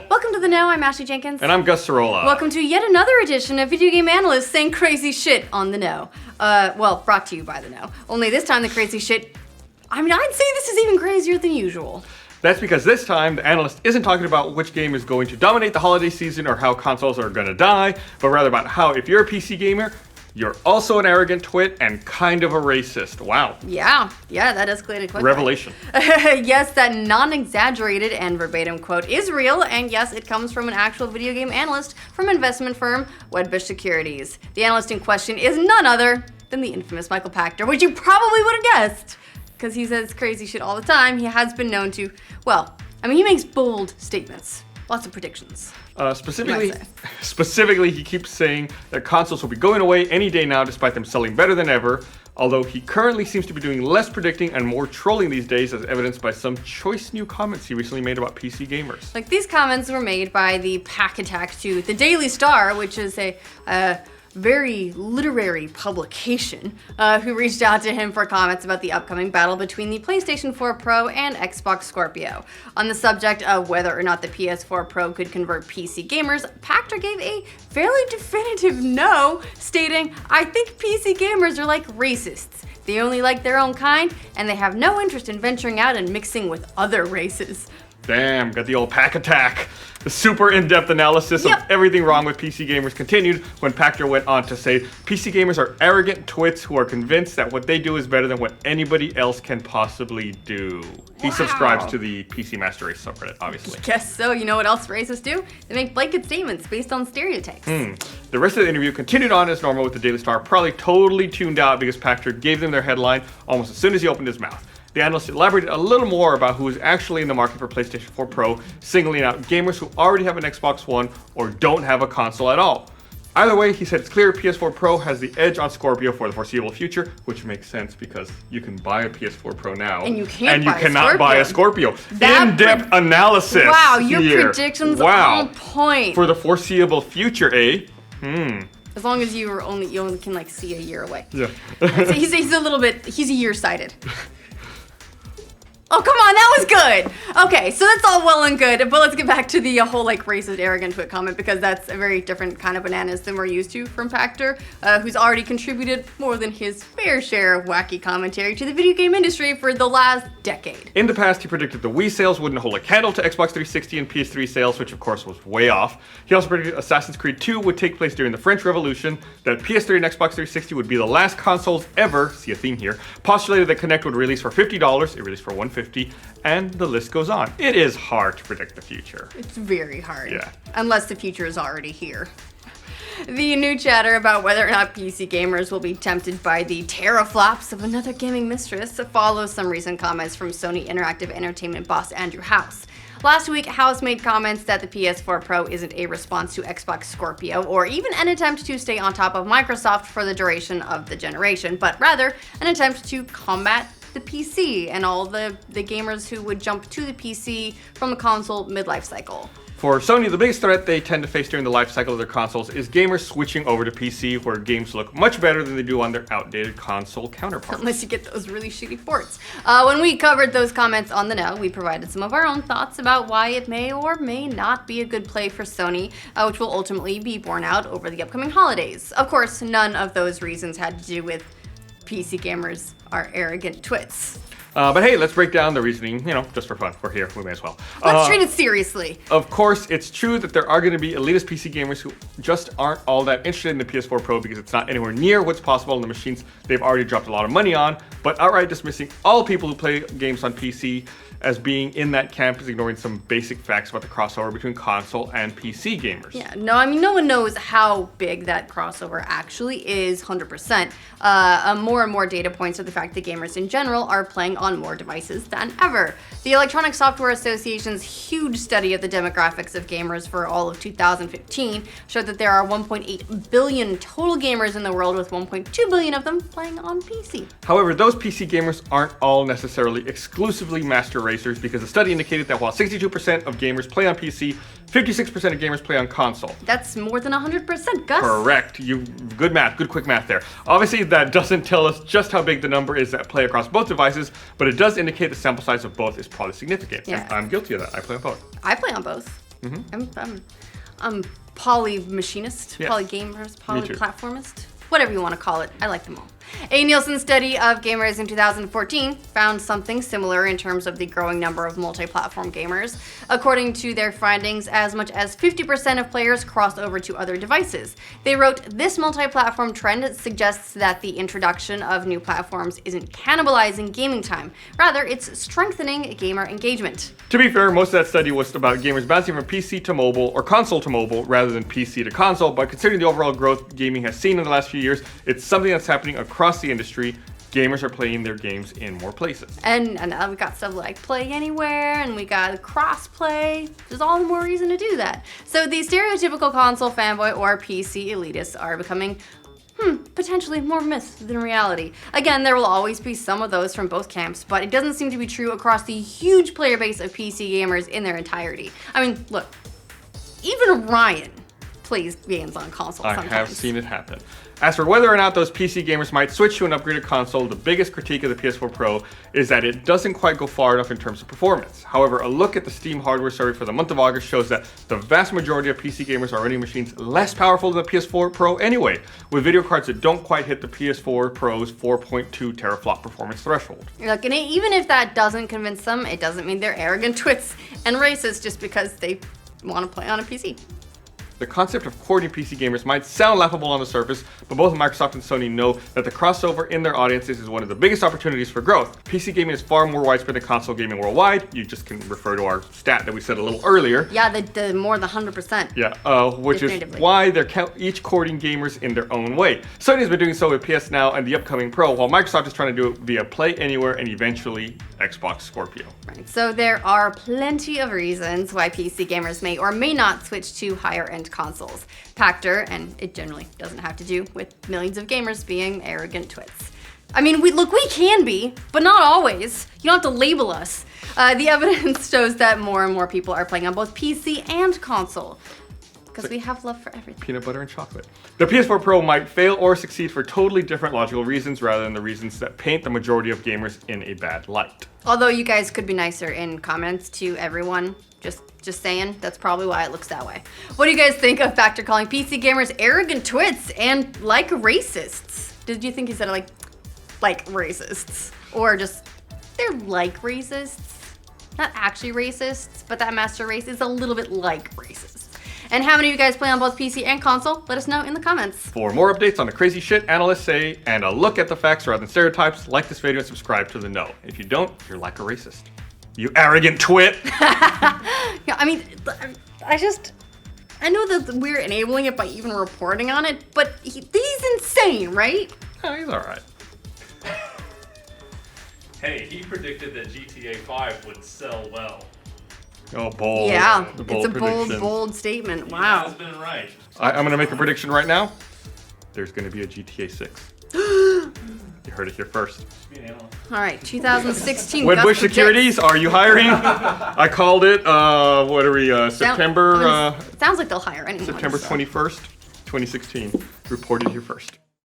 Welcome to the Know, I'm Ashley Jenkins. And I'm Gus Sorola. Welcome to yet another edition of Video Game Analyst saying crazy shit on the Know. Well, brought to you by the Know. Only this time the crazy shit, I'd say this is even crazier than usual. That's because this time the analyst isn't talking about which game is going to dominate the holiday season or how consoles are going to die, but rather about how if you're a PC gamer, you're also an arrogant twit and kind of a racist. Wow. Yeah, that escalated quickly. Revelation. Yes, that non-exaggerated and verbatim quote is real, and yes, it comes from an actual video game analyst from investment firm Wedbush Securities. The analyst in question is none other than the infamous Michael Pachter, which you probably would have guessed, because he says crazy shit all the time. He has been known to, he makes bold statements. Lots of predictions. Specifically, he keeps saying that consoles will be going away any day now despite them selling better than ever, although he currently seems to be doing less predicting and more trolling these days, as evidenced by some choice new comments he recently made about PC gamers. Like, these comments were made by the pack attack to the Daily Star, which is a very literary publication, who reached out to him for comments about the upcoming battle between the PlayStation 4 Pro and Xbox Scorpio. On the subject of whether or not the PS4 Pro could convert PC gamers, Pachter gave a fairly definitive no, stating, "I think PC gamers are like racists. They only like their own kind, and they have no interest in venturing out and mixing with other races." Damn, got the old pack attack. The super in-depth analysis of everything wrong with PC gamers continued when Pachter went on to say, PC gamers are arrogant twits who are convinced that what they do is better than what anybody else can possibly do. He subscribes to the PC Master Race subreddit, obviously. Guess so. You know what else racists do? They make blanket statements based on stereotypes. The rest of the interview continued on as normal with the Daily Star, probably totally tuned out because Pachter gave them their headline almost as soon as he opened his mouth. The analyst elaborated a little more about who is actually in the market for PlayStation 4 Pro, singling out gamers who already have an Xbox One or don't have a console at all. Either way, he said it's clear PS4 Pro has the edge on Scorpio for the foreseeable future, which makes sense because you can buy a PS4 Pro now, and you cannot buy a Scorpio. In-depth analysis. Wow, your here. predictions are on point. For the foreseeable future, eh? As long as you only can see a year away. Yeah. So he's a year sighted. Oh, come on, that was good. Okay, so that's all well and good, but let's get back to the whole racist, arrogant twit comment, because that's a very different kind of bananas than we're used to from Pachter, who's already contributed more than his fair share of wacky commentary to the video game industry for the last decade. In the past, he predicted the Wii sales wouldn't hold a candle to Xbox 360 and PS3 sales, which of course was way off. He also predicted Assassin's Creed 2 would take place during the French Revolution, that PS3 and Xbox 360 would be the last consoles ever, see a theme here, postulated that Kinect would release for $50, it released for $150, and the list goes on. It is hard to predict the future. It's very hard. Yeah. Unless the future is already here. The new chatter about whether or not PC gamers will be tempted by the teraflops of another gaming mistress follows some recent comments from Sony Interactive Entertainment boss Andrew House. Last week, House made comments that the PS4 Pro isn't a response to Xbox Scorpio or even an attempt to stay on top of Microsoft for the duration of the generation, but rather an attempt to combat the PC and all the gamers who would jump to the PC from the console mid-life cycle. For Sony, the biggest threat they tend to face during the life cycle of their consoles is gamers switching over to PC, where games look much better than they do on their outdated console counterparts. Unless you get those really shitty ports. When we covered those comments on the Know, we provided some of our own thoughts about why it may or may not be a good play for Sony, which will ultimately be borne out over the upcoming holidays. Of course, none of those reasons had to do with PC gamers are arrogant twits. But hey, let's break down the reasoning, just for fun. We're here, we may as well. Let's treat it seriously. Of course, it's true that there are going to be elitist PC gamers who just aren't all that interested in the PS4 Pro because it's not anywhere near what's possible on the machines they've already dropped a lot of money on, but outright dismissing all people who play games on PC as being in that camp is ignoring some basic facts about the crossover between console and PC gamers. Yeah, no one knows how big that crossover actually is, 100%. More and more data points are the fact that gamers in general are playing on more devices than ever. The Electronic Software Association's huge study of the demographics of gamers for all of 2015 showed that there are 1.8 billion total gamers in the world, with 1.2 billion of them playing on PC. However, those PC gamers aren't all necessarily exclusively master racers, because the study indicated that while 62% of gamers play on PC, 56% of gamers play on console. That's more than 100%, Gus. Correct. Good math, good quick math there. Obviously, that doesn't tell us just how big the number is at play across both devices, but it does indicate the sample size of both is probably significant. Yeah. And I'm guilty of that. I play on both. I play on both. I'm poly machinist, Yes. poly gamers, poly Me too. platformist, whatever you want to call it. I like them all. A Nielsen study of gamers in 2014 found something similar in terms of the growing number of multi-platform gamers. According to their findings, as much as 50% of players crossed over to other devices. They wrote, "This multi-platform trend suggests that the introduction of new platforms isn't cannibalizing gaming time. Rather, it's strengthening gamer engagement." To be fair, most of that study was about gamers bouncing from PC to mobile or console to mobile rather than PC to console, but considering the overall growth gaming has seen in the last few years, it's something that's happening across the industry. Gamers are playing their games in more places. And we got stuff like Play Anywhere, and we got cross-play. There's all the more reason to do that. So the stereotypical console fanboy or PC elitists are becoming potentially more myths than reality. Again, there will always be some of those from both camps, but it doesn't seem to be true across the huge player base of PC gamers in their entirety. I mean, look, even Ryan plays games on console sometimes. I have seen it happen. As for whether or not those PC gamers might switch to an upgraded console, the biggest critique of the PS4 Pro is that it doesn't quite go far enough in terms of performance. However, a look at the Steam hardware survey for the month of August shows that the vast majority of PC gamers are running machines less powerful than the PS4 Pro anyway, with video cards that don't quite hit the PS4 Pro's 4.2 teraflop performance threshold. Look, and even if that doesn't convince them, it doesn't mean they're arrogant twits and racist just because they want to play on a PC. The concept of courting PC gamers might sound laughable on the surface, but both Microsoft and Sony know that the crossover in their audiences is one of the biggest opportunities for growth. PC gaming is far more widespread than console gaming worldwide. You just can refer to our stat that we said a little earlier. Yeah, the more than 100%. Yeah, which is why they're each courting gamers in their own way. Sony's been doing so with PS Now and the upcoming Pro, while Microsoft is trying to do it via Play Anywhere and eventually Xbox Scorpio. Right, so there are plenty of reasons why PC gamers may or may not switch to higher-end consoles. Pachter, and it generally doesn't have to do with millions of gamers being arrogant twits. I mean, we can be, but not always. You don't have to label us. The evidence shows that more and more people are playing on both PC and console. Because we have love for everything. Peanut butter and chocolate. The PS4 Pro might fail or succeed for totally different logical reasons rather than the reasons that paint the majority of gamers in a bad light. Although you guys could be nicer in comments to everyone. Just saying, that's probably why it looks that way. What do you guys think of Pachter calling PC gamers arrogant twits and like racists? Did you think he said like racists? Or just, they're like racists? Not actually racists, but that master race is a little bit like racists. And how many of you guys play on both PC and console? Let us know in the comments. For more updates on the crazy shit analysts say and a look at the facts rather than stereotypes, like this video and subscribe to The Know. If you don't, you're like a racist. You arrogant twit! Yeah, I mean, I know that we're enabling it by even reporting on it, but he's insane, right? Oh, he's alright. Hey, he predicted that GTA 5 would sell well. Oh, bold. Yeah, Bold it's a prediction. bold statement. He Wow. has been right. I'm gonna make a prediction right now. There's gonna be a GTA 6. You heard it here first. Just be an analyst. All right, 2016. Wedbush Gus Securities, are you hiring? I called it, what are we, September, Sounds like they'll hire anyone. September so. 21st, 2016. Reported here first.